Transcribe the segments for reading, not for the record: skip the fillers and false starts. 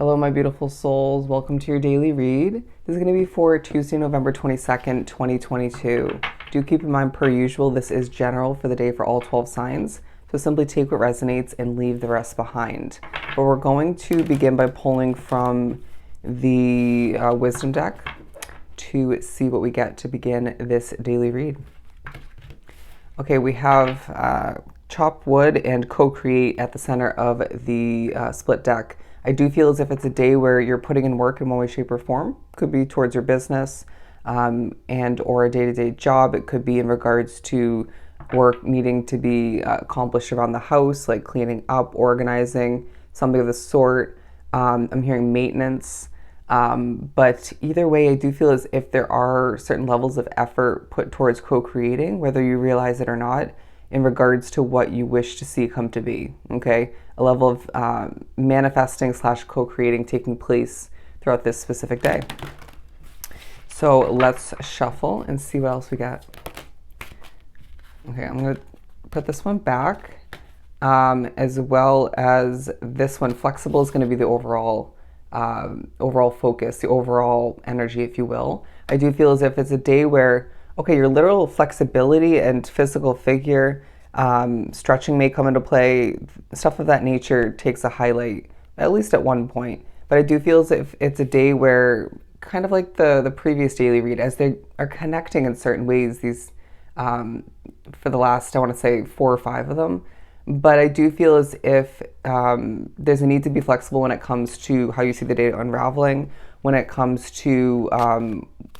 Hello, my beautiful souls. Welcome to your daily read. This is going to be for Tuesday, November 22nd, 2022. Do keep in mind, per usual, this is general for the day for all 12 signs. So simply take what resonates and leave the rest behind. But we're going to begin by pulling from the wisdom deck to see what we get to begin this daily read. Okay, we have chop wood and co-create at the center of the split deck. I do feel as if it's a day where you're putting in work in one way, shape, or form. Could be towards your business and or a day-to-day job. It could be in regards to work needing to be accomplished around the house, like cleaning up, organizing, something of the sort. I'm hearing maintenance. But either way, I do feel as if there are certain levels of effort put towards co-creating, whether you realize it or not, in regards to what you wish to see come to be, okay? A level of manifesting / co-creating taking place throughout this specific day. So let's shuffle and see what else we got. Okay, I'm gonna put this one back, as well as this one. Flexible is gonna be the overall focus, the overall energy, if you will. I do feel as if it's a day where, okay, your literal flexibility and physical figure, stretching may come into play, stuff of that nature takes a highlight, at least at one point. But I do feel as if it's a day where, kind of like the previous daily read, as they are connecting in certain ways, these, for the last, I want to say 4 or 5 of them. But I do feel as if there's a need to be flexible when it comes to how you see the day unraveling, when it comes to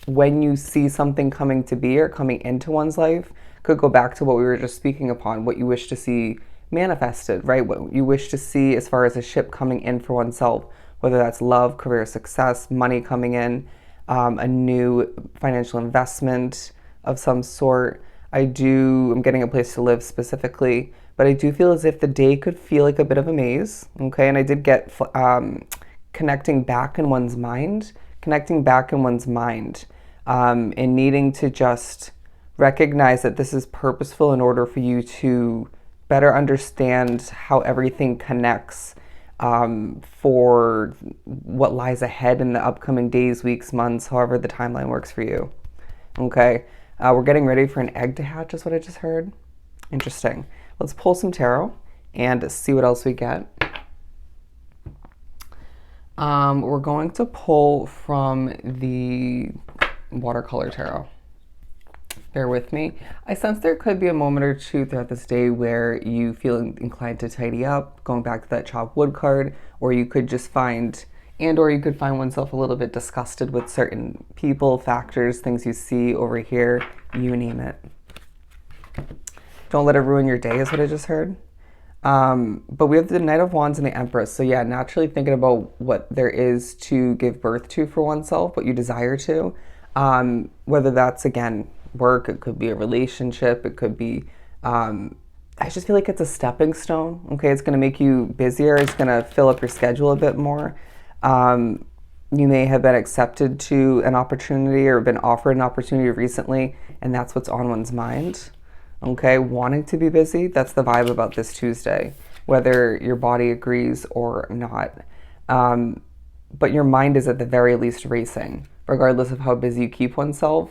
when you see something coming to be or coming into one's life. Could go back to what we were just speaking upon, what you wish to see manifested, right? What you wish to see as far as a ship coming in for oneself, whether that's love, career success, money coming in, a new financial investment of some sort. I'm getting a place to live specifically, but I do feel as if the day could feel like a bit of a maze, okay? And I did get connecting back in one's mind, and needing to just recognize that this is purposeful in order for you to better understand how everything connects for what lies ahead in the upcoming days, weeks, months, however the timeline works for you, okay? We're getting ready for an egg to hatch is what I just heard. Interesting. Let's pull some tarot and see what else we get. We're going to pull from the watercolor tarot. Bear with me. I sense there could be a moment or two throughout this day where you feel inclined to tidy up, going back to that chop wood card, or you could just find oneself a little bit disgusted with certain people, factors, things you see over here, you name it. Don't let it ruin your day is what I just heard. But we have the Knight of Wands and the Empress. So yeah, naturally thinking about what there is to give birth to for oneself, what you desire to, whether that's, again, work, it could be a relationship, it could be, I just feel like it's a stepping stone, okay? It's going to make you busier, it's going to fill up your schedule a bit more. You may have been accepted to an opportunity or been offered an opportunity recently, and that's what's on one's mind, okay? Wanting to be busy, that's the vibe about this Tuesday, whether your body agrees or not. But your mind is at the very least racing, regardless of how busy you keep oneself.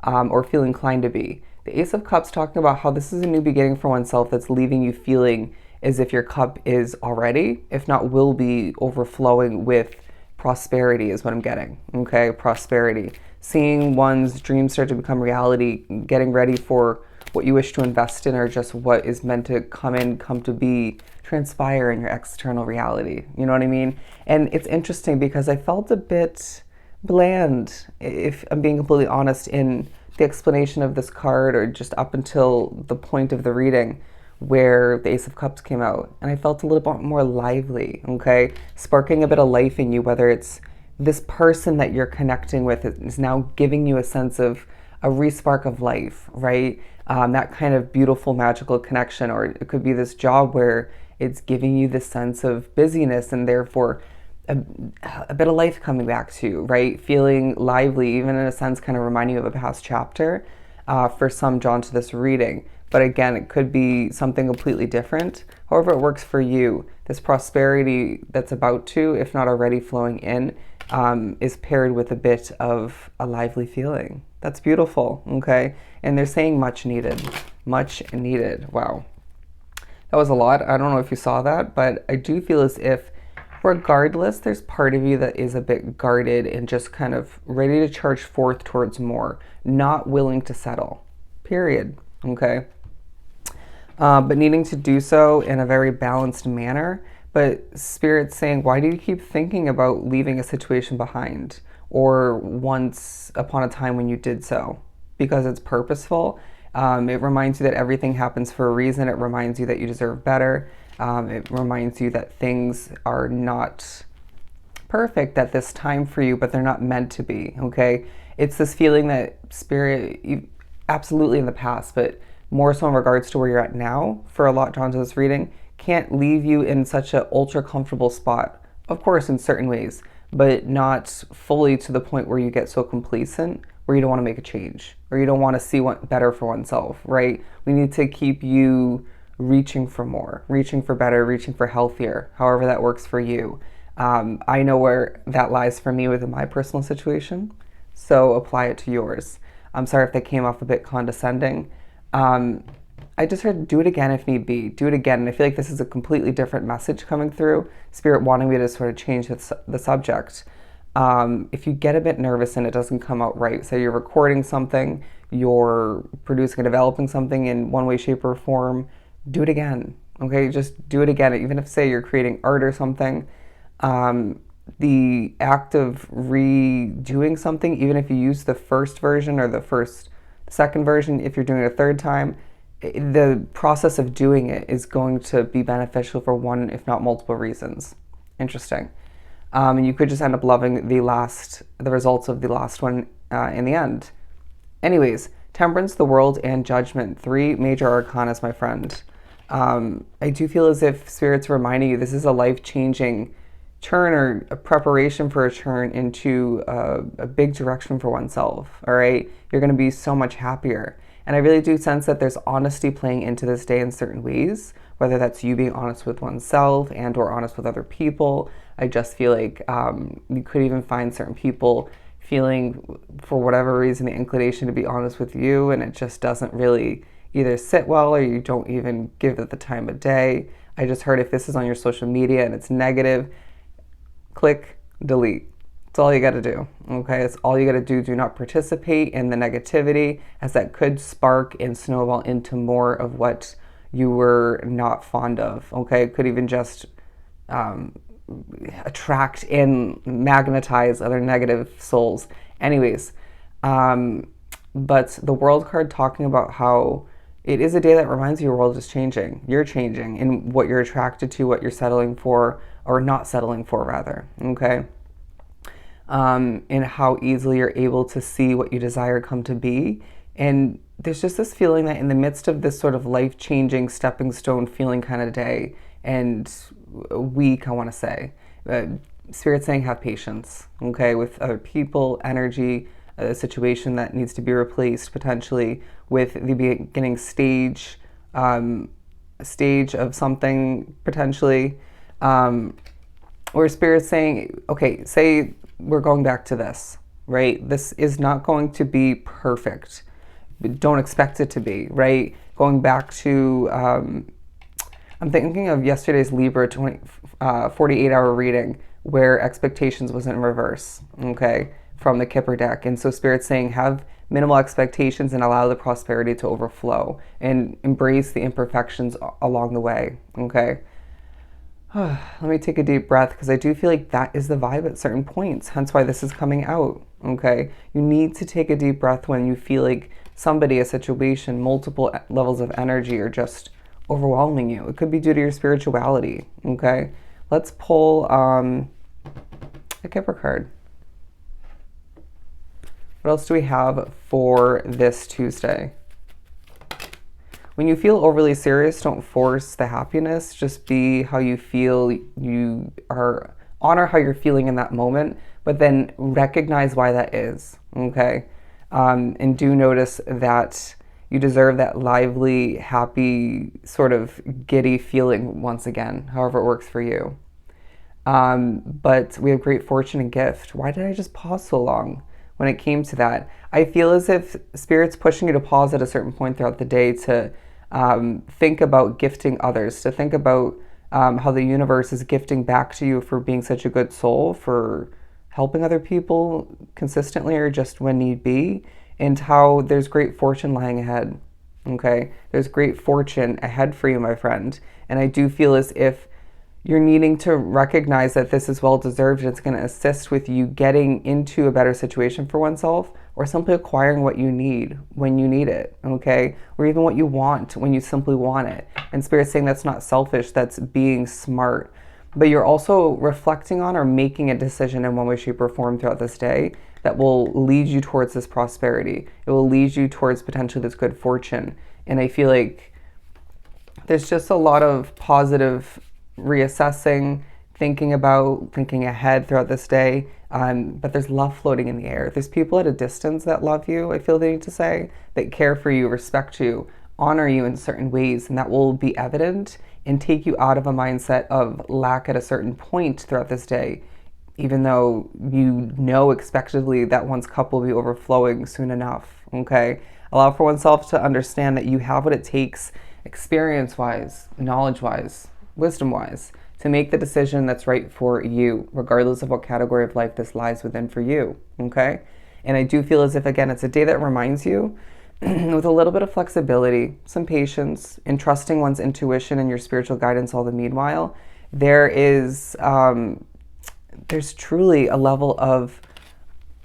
Or feel inclined to be. The Ace of Cups talking about how this is a new beginning for oneself that's leaving you feeling as if your cup is already, if not will be, overflowing with prosperity is what I'm getting, okay? Prosperity. Seeing one's dreams start to become reality, getting ready for what you wish to invest in or just what is meant to come to be, transpire in your external reality. You know what I mean? And it's interesting because I felt a bit bland, if I'm being completely honest, in the explanation of this card, or just up until the point of the reading where the Ace of Cups came out. And I felt a little bit more lively, okay? Sparking a bit of life in you, whether it's this person that you're connecting with is now giving you a sense of a respark of life, right? That kind of beautiful, magical connection. Or it could be this job where it's giving you this sense of busyness and therefore a bit of life coming back to you, right? Feeling lively, even in a sense, kind of reminding you of a past chapter for some drawn to this reading. but again, it could be something completely different. However it works for you, this prosperity that's about to, if not already flowing in, is paired with a bit of a lively feeling. That's beautiful, okay? And they're saying much needed. Much needed. Wow. That was a lot. I don't know if you saw that, but I do feel as if regardless, there's part of you that is a bit guarded and just kind of ready to charge forth towards more, not willing to settle, period, okay? But needing to do so in a very balanced manner. But Spirit's saying, why do you keep thinking about leaving a situation behind? Or once upon a time when you did so? Because it's purposeful. It reminds you that everything happens for a reason. It reminds you that you deserve better. It reminds you that things are not perfect at this time for you, but they're not meant to be, okay? It's this feeling that Spirit, absolutely in the past, but more so in regards to where you're at now, for a lot drawn to this reading, can't leave you in such an ultra comfortable spot. Of course, in certain ways, but not fully to the point where you get so complacent where you don't want to make a change or you don't want to see what better for oneself, right? We need to keep you reaching for more, reaching for better, reaching for healthier, however that works for you. I know where that lies for me within my personal situation, so apply it to yours. I'm sorry if that came off a bit condescending. I just heard do it again if need be. Do it again. And I feel like this is a completely different message coming through. Spirit wanting me to sort of change the subject. If you get a bit nervous and it doesn't come out right, say you're recording something, you're producing and developing something in one way, shape, or form, do it again. Okay, just do it again. Even if, say, you're creating art or something, the act of redoing something, even if you use the first version or the second version, if you're doing it a third time, the process of doing it is going to be beneficial for one, if not multiple reasons. Interesting. And you could just end up loving the results of the last one in the end. Anyways, Temperance, the World, and Judgment, 3 major arcanas, my friend. I do feel as if Spirit's reminding you this is a life-changing turn or a preparation for a turn into a big direction for oneself, all right? You're going to be so much happier. And I really do sense that there's honesty playing into this day in certain ways, whether that's you being honest with oneself and or honest with other people. I just feel like you could even find certain people feeling, for whatever reason, the inclination to be honest with you, and it just doesn't really either sit well or you don't even give it the time of day. I just heard if this is on your social media and it's negative, click delete. That's all you got to do, okay? That's all you got to do. Do not participate in the negativity, as that could spark and snowball into more of what you were not fond of, okay? It could even just attract and magnetize other negative souls. Anyways, but the World card talking about how it is a day that reminds you your world is changing. You're changing in what you're attracted to, what you're settling for, or not settling for, rather, okay? And how easily you're able to see what you desire come to be. And there's just this feeling that in the midst of this sort of life-changing stepping stone feeling kind of day and week, I want to say, Spirit's saying have patience, okay, with other people, energy, a situation that needs to be replaced potentially with the beginning stage of something potentially, where Spirit's saying, okay, say we're going back to this, right? This is not going to be perfect. Don't expect it to be, right? Going back to, I'm thinking of yesterday's Libra 48-hour reading where expectations was in reverse, okay, from the Kipper deck. And so Spirit's saying have minimal expectations and allow the prosperity to overflow and embrace the imperfections along the way, okay? Let me take a deep breath, because I do feel like that is the vibe at certain points, hence why this is coming out, okay? You need to take a deep breath when you feel like somebody, a situation, multiple levels of energy are just overwhelming you. It could be due to your spirituality, okay? Let's pull a Kipper card. What else do we have for this Tuesday? When you feel overly serious, don't force the happiness. Just be how you feel. Honor how you're feeling in that moment, but then recognize why that is, okay? And do notice that You deserve that lively, happy, sort of giddy feeling once again, however it works for you. But we have great fortune and gift. Why did I just pause so long when it came to that? I feel as if Spirit's pushing you to pause at a certain point throughout the day to think about gifting others, to think about how the universe is gifting back to you for being such a good soul, for helping other people consistently or just when need be, and how there's great fortune lying ahead. Okay? There's great fortune ahead for you, my friend. And I do feel as if you're needing to recognize that this is well deserved and it's going to assist with you getting into a better situation for oneself, or simply acquiring what you need when you need it, okay? Or even what you want when you simply want it. And Spirit's saying that's not selfish, that's being smart. But you're also reflecting on or making a decision in one way, shape, or form throughout this day that will lead you towards this prosperity. It will lead you towards potentially this good fortune. And I feel like there's just a lot of positive reassessing, thinking about, thinking ahead throughout this day. But there's love floating in the air. There's people at a distance that love you, I feel they need to say, that care for you, respect you, honor you in certain ways, and that will be evident and take you out of a mindset of lack at a certain point throughout this day, even though you know expectedly that one's cup will be overflowing soon enough, okay? Allow for oneself to understand that you have what it takes, experience-wise, knowledge-wise, wisdom-wise, to make the decision that's right for you, regardless of what category of life this lies within for you, okay? And I do feel as if, again, it's a day that reminds you with a little bit of flexibility, some patience, and trusting one's intuition and your spiritual guidance all the meanwhile, there's truly a level of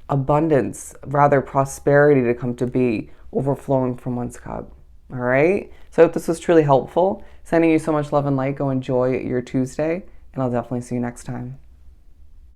abundance, rather prosperity to come to be, overflowing from one's cup. All right? So I hope this was truly helpful. Sending you so much love and light. Go enjoy your Tuesday, and I'll definitely see you next time.